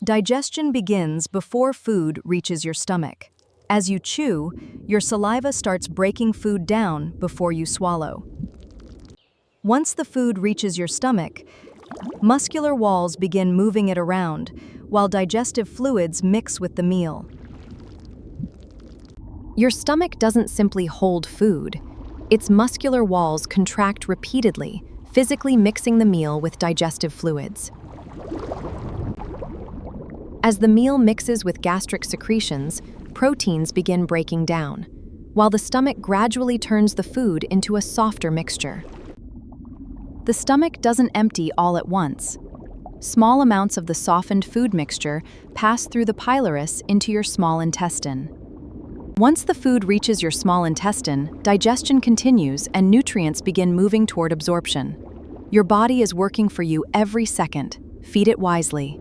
Digestion begins before food reaches your stomach. As you chew, your saliva starts breaking food down before you swallow. Once the food reaches your stomach, muscular walls begin moving it around, while digestive fluids mix with the meal. Your stomach doesn't simply hold food. Its muscular walls contract repeatedly, physically mixing the meal with digestive fluids. As the meal mixes with gastric secretions, proteins begin breaking down, while the stomach gradually turns the food into a softer mixture. The stomach doesn't empty all at once. Small amounts of the softened food mixture pass through the pylorus into your small intestine. Once the food reaches your small intestine, digestion continues and nutrients begin moving toward absorption. Your body is working for you every second. Feed it wisely.